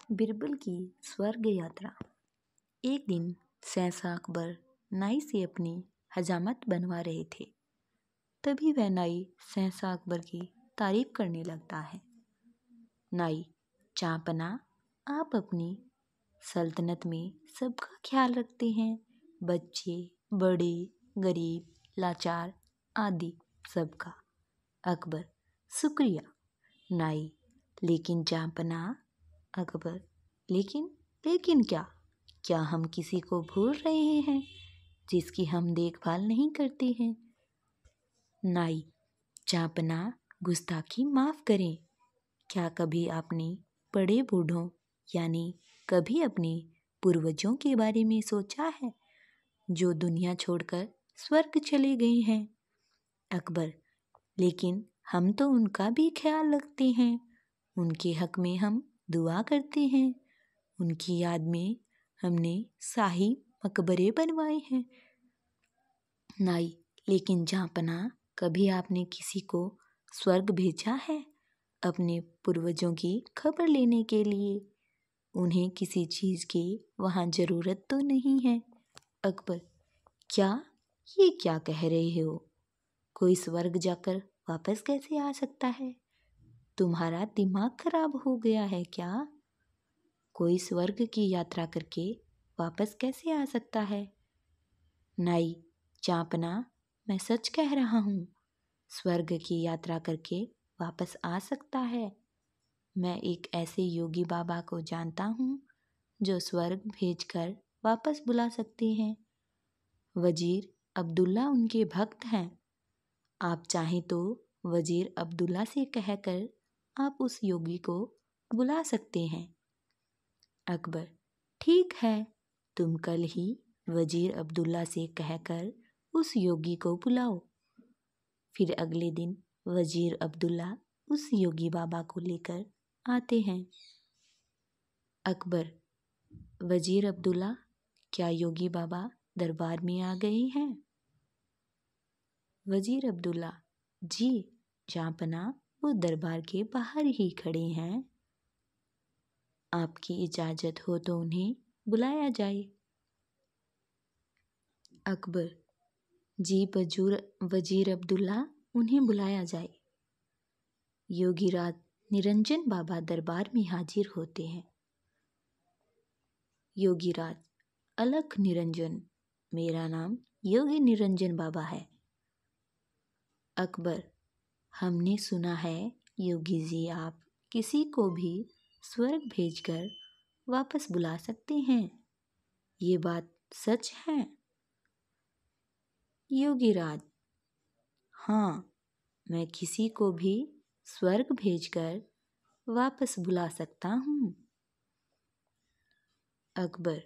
बिरबल की स्वर्ग यात्रा। एक दिन सहसा अकबर नाई से अपनी हजामत बनवा रहे थे। तभी वह नाई सहसा अकबर की तारीफ करने लगता है। नाई, चांपना, आप अपनी सल्तनत में सबका ख्याल रखते हैं, बच्चे, बड़े, गरीब, लाचार आदि सबका। अकबर, शुक्रिया। नाई, लेकिन चांपना। अकबर, लेकिन क्या? क्या हम किसी को भूल रहे हैं जिसकी हम देखभाल नहीं करते हैं? नाई, चांपना, गुस्ताखी माफ करें। क्या कभी आपने बड़े बूढ़ों यानी कभी अपने पूर्वजों के बारे में सोचा है जो दुनिया छोड़कर स्वर्ग चले गए हैं? अकबर, लेकिन हम तो उनका भी ख्याल रखते हैं। उनके हक में हम दुआ करते हैं। उनकी याद में हमने शाही मकबरे बनवाए हैं। नाई, लेकिन जांपना, कभी आपने किसी को स्वर्ग भेजा है अपने पूर्वजों की खबर लेने के लिए? उन्हें किसी चीज की वहां जरूरत तो नहीं है। अकबर, क्या ये क्या कह रहे हो? कोई स्वर्ग जाकर वापस कैसे आ सकता है? तुम्हारा दिमाग खराब हो गया है क्या? कोई स्वर्ग की यात्रा करके वापस कैसे आ सकता है? नाई, चांपना, मैं सच कह रहा हूँ। स्वर्ग की यात्रा करके वापस आ सकता है। मैं एक ऐसे योगी बाबा को जानता हूँ जो स्वर्ग भेजकर वापस बुला सकते हैं। वजीर अब्दुल्ला उनके भक्त हैं। आप चाहें तो वजीर अब्दुल्ला से कहकर आप उस योगी को बुला सकते हैं। अकबर, ठीक है, तुम कल ही वजीर अब्दुल्ला से कहकर उस योगी को बुलाओ। फिर अगले दिन वजीर अब्दुल्ला उस योगी बाबा को लेकर आते हैं। अकबर, वजीर अब्दुल्ला, क्या योगी बाबा दरबार में आ गए हैं? वजीर अब्दुल्ला, जी जांपना, वो दरबार के बाहर ही खड़े हैं। आपकी इजाजत हो तो उन्हें बुलाया जाए। अकबर, जी वजीर अब्दुल्ला, उन्हें बुलाया जाए। योगीराज निरंजन बाबा दरबार में हाजिर होते हैं। योगीराज, अलख निरंजन, मेरा नाम योगी निरंजन बाबा है। अकबर, हमने सुना है योगी जी आप किसी को भी स्वर्ग भेजकर वापस बुला सकते हैं, ये बात सच है? योगीराज, हाँ, मैं किसी को भी स्वर्ग भेजकर वापस बुला सकता हूँ। अकबर,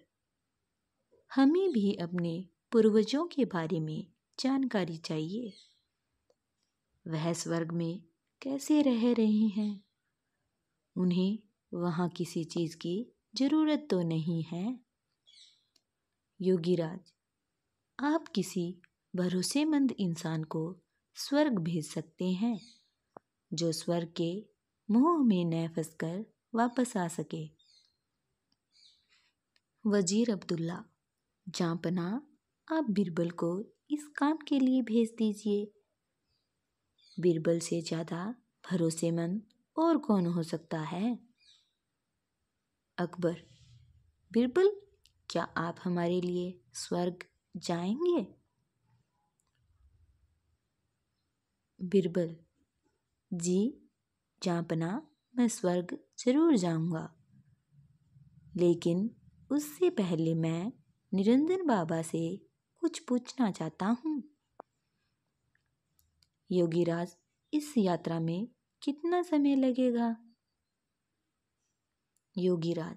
हमें भी अपने पूर्वजों के बारे में जानकारी चाहिए। वह स्वर्ग में कैसे रह रहे हैं? उन्हें वहाँ किसी चीज की जरूरत तो नहीं है। योगीराज, आप किसी भरोसेमंद इंसान को स्वर्ग भेज सकते हैं जो स्वर्ग के मोह में न फंसकर वापस आ सके। वजीर अब्दुल्ला, जांपना, आप बिरबल को इस काम के लिए भेज दीजिए। बिरबल से ज्यादा भरोसेमंद और कौन हो सकता है? अकबर, बिरबल, क्या आप हमारे लिए स्वर्ग जाएंगे? बिरबल, जी जांपना, मैं स्वर्ग जरूर जाऊंगा, लेकिन उससे पहले मैं निरंजन बाबा से कुछ पूछना चाहता हूँ। योगीराज, इस यात्रा में कितना समय लगेगा? योगीराज,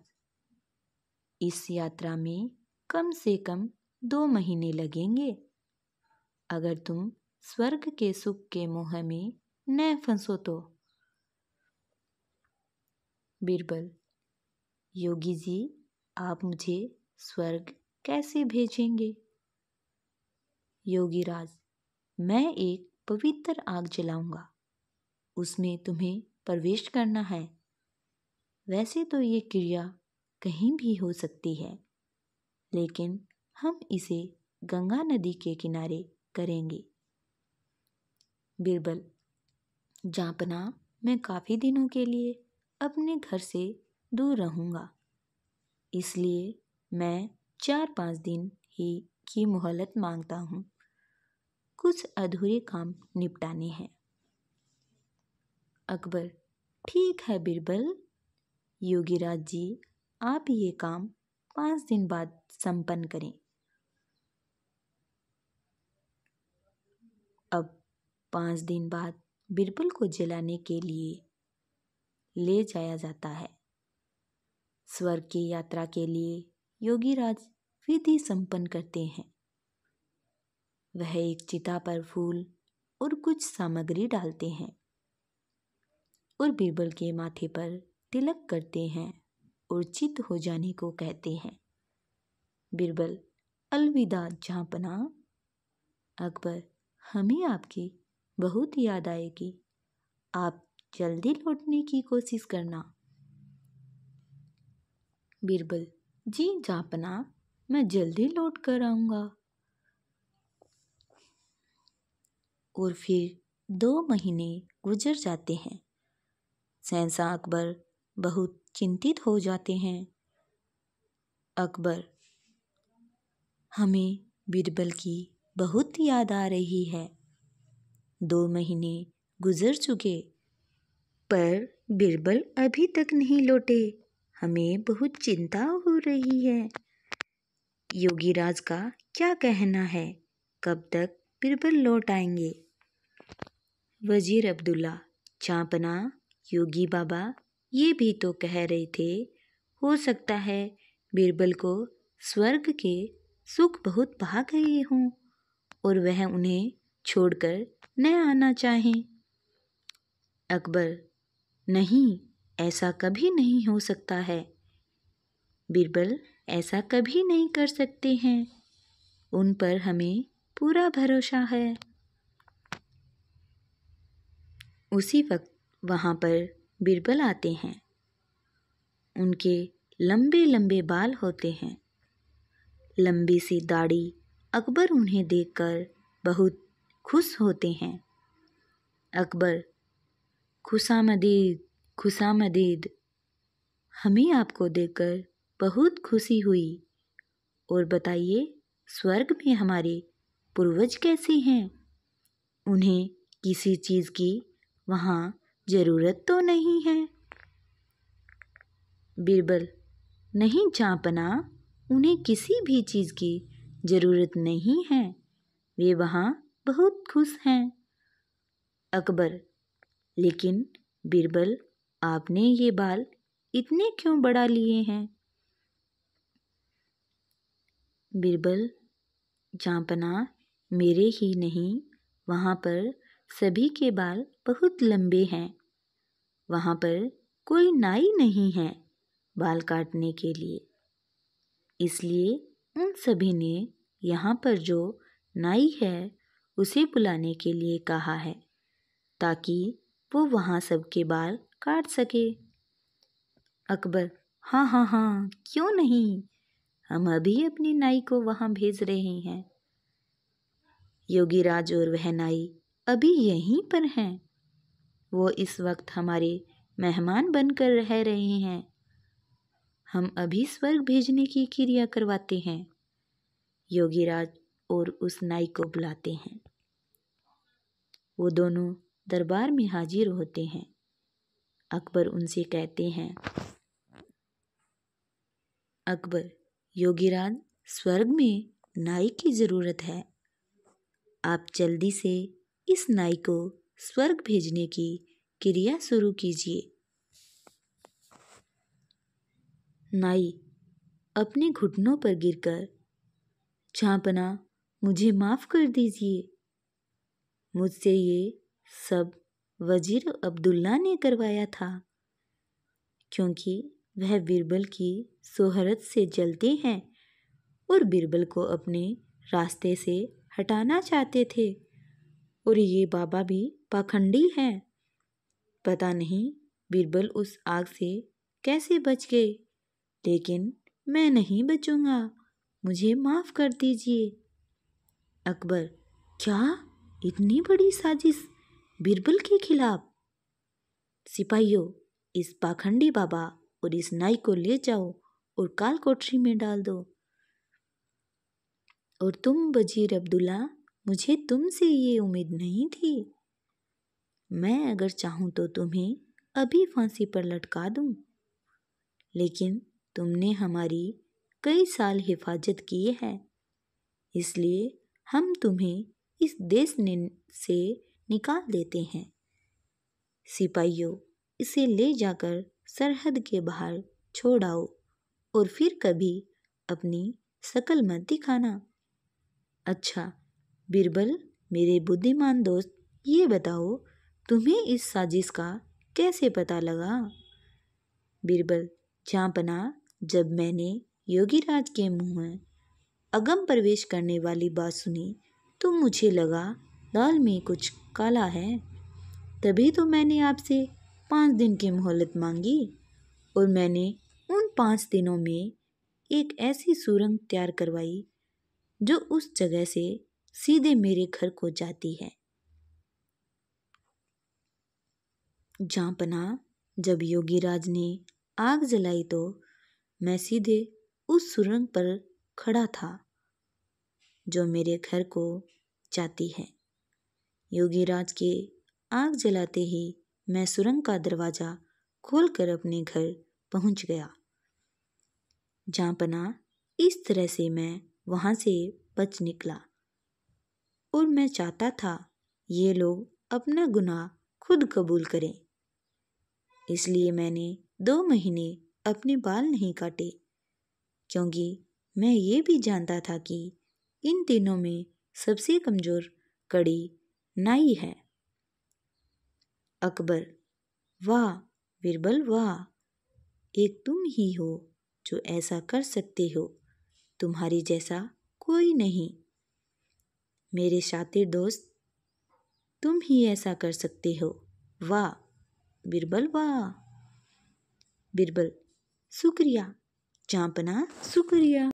इस यात्रा में कम से कम 2 महीने लगेंगे, अगर तुम स्वर्ग के सुख के मोह में न फंसो तो। बिरबल, योगी जी, आप मुझे स्वर्ग कैसे भेजेंगे? योगीराज, मैं एक पवित्र आग जलाऊंगा, उसमें तुम्हें प्रवेश करना है। वैसे तो ये क्रिया कहीं भी हो सकती है, लेकिन हम इसे गंगा नदी के किनारे करेंगे। बीरबल, जापना, मैं काफ़ी दिनों के लिए अपने घर से दूर रहूँगा, इसलिए मैं 4-5 दिन ही की मोहलत मांगता हूँ। कुछ अधूरे काम निपटाने हैं। अकबर, ठीक है बीरबल। योगीराज जी, आप ये काम 5 दिन बाद संपन्न करें। अब 5 दिन बाद बीरबल को जलाने के लिए ले जाया जाता है। स्वर्ग की यात्रा के लिए योगीराज विधि संपन्न करते हैं। वह एक चिता पर फूल और कुछ सामग्री डालते हैं और बीरबल के माथे पर तिलक करते हैं और चित हो जाने को कहते हैं। बीरबल, अलविदा जापना। अकबर, हमें आपकी बहुत याद आएगी, आप जल्दी लौटने की कोशिश करना। बीरबल, जी जापना, मैं जल्दी लौट कर आऊँगा। और फिर 2 महीने गुजर जाते हैं। शहंशाह अकबर बहुत चिंतित हो जाते हैं। अकबर, हमें बीरबल की बहुत याद आ रही है। 2 महीने गुजर चुके, पर बीरबल अभी तक नहीं लौटे। हमें बहुत चिंता हो रही है। योगीराज का क्या कहना है, कब तक बीरबल लौट आएंगे? वजीर अब्दुल्ला, जापना, योगी बाबा ये भी तो कह रहे थे, हो सकता है बीरबल को स्वर्ग के सुख बहुत भा गए हों और वह उन्हें छोड़कर न आना चाहें। अकबर, नहीं, ऐसा कभी नहीं हो सकता है। बीरबल ऐसा कभी नहीं कर सकते हैं। उन पर हमें पूरा भरोसा है। उसी वक्त वहाँ पर बीरबल आते हैं। उनके लंबे लंबे बाल होते हैं, लंबी सी दाढ़ी। अकबर उन्हें देखकर बहुत खुश होते हैं। अकबर, खुशामदीद, खुशामदीद। हमें आपको देखकर बहुत खुशी हुई। और बताइए, स्वर्ग में हमारे पूर्वज कैसे हैं? उन्हें किसी चीज़ की वहाँ ज़रूरत तो नहीं है? बीरबल, नहीं जापना, उन्हें किसी भी चीज़ की ज़रूरत नहीं है। वे वहाँ बहुत खुश हैं। अकबर, लेकिन बीरबल, आपने ये बाल इतने क्यों बढ़ा लिए हैं? बीरबल, जापना, मेरे ही नहीं, वहाँ पर सभी के बाल बहुत लंबे हैं। वहाँ पर कोई नाई नहीं है बाल काटने के लिए, इसलिए उन सभी ने यहाँ पर जो नाई है उसे बुलाने के लिए कहा है, ताकि वो वहाँ सबके बाल काट सके। अकबर, हाँ हाँ हाँ, क्यों नहीं, हम अभी अपनी नाई को वहाँ भेज रहे हैं। योगीराज और वह नाई अभी यहीं पर हैं। वो इस वक्त हमारे मेहमान बनकर रह रहे हैं। हम अभी स्वर्ग भेजने की क्रिया करवाते हैं। योगीराज और उस नाई को बुलाते हैं। वो दोनों दरबार में हाजिर होते हैं। अकबर उनसे कहते हैं, अकबर, योगीराज, स्वर्ग में नाई की ज़रूरत है। आप जल्दी से इस नाई को स्वर्ग भेजने की क्रिया शुरू कीजिए। नाई अपने घुटनों पर गिरकर, जापना, मुझे माफ़ कर दीजिए। मुझसे ये सब वजीर अब्दुल्ला ने करवाया था, क्योंकि वह बीरबल की शोहरत से जलते हैं और बीरबल को अपने रास्ते से हटाना चाहते थे। और ये बाबा भी पाखंडी हैं। पता नहीं बीरबल उस आग से कैसे बच गए, लेकिन मैं नहीं बचूंगा, मुझे माफ कर दीजिए। अकबर, क्या इतनी बड़ी साजिश बीरबल के खिलाफ? सिपाहियों, इस पाखंडी बाबा और इस नाई को ले जाओ और काल कोठरी में डाल दो। और तुम वजीर अब्दुल्ला, मुझे तुमसे ये उम्मीद नहीं थी। मैं अगर चाहूं तो तुम्हें अभी फांसी पर लटका दूं, लेकिन तुमने हमारी कई साल हिफाजत की है, इसलिए हम तुम्हें इस देश से निकाल देते हैं। सिपाहियों, इसे ले जाकर सरहद के बाहर छोड़ आओ और फिर कभी अपनी शकल मत दिखाना। अच्छा बीरबल, मेरे बुद्धिमान दोस्त, ये बताओ तुम्हें इस साजिश का कैसे पता लगा? बीरबल, जांपना, जब मैंने योगीराज के मुंह में अगम प्रवेश करने वाली बात सुनी तो मुझे लगा दाल में कुछ काला है। तभी तो मैंने आपसे 5 दिन की मोहलत मांगी और मैंने उन 5 दिनों में एक ऐसी सुरंग तैयार करवाई जो उस जगह से सीधे मेरे घर को जाती है। जांपना, जब योगीराज ने आग जलाई तो मैं सीधे उस सुरंग पर खड़ा था जो मेरे घर को जाती है। योगीराज के आग जलाते ही मैं सुरंग का दरवाजा खोलकर अपने घर पहुंच गया। जांपना, इस तरह से मैं वहां से बच निकला और मैं चाहता था ये लोग अपना गुनाह खुद कबूल करें, इसलिए मैंने 2 महीने अपने बाल नहीं काटे, क्योंकि मैं ये भी जानता था कि इन तीनों में सबसे कमजोर कड़ी नाई है। अकबर, वाह बीरबल वाह, एक तुम ही हो जो ऐसा कर सकते हो, तुम्हारी जैसा कोई नहीं। मेरे शातिर दोस्त, तुम ही ऐसा कर सकते हो, वाह बीरबल वाह। बीरबल, शुक्रिया। जांपना, शुक्रिया।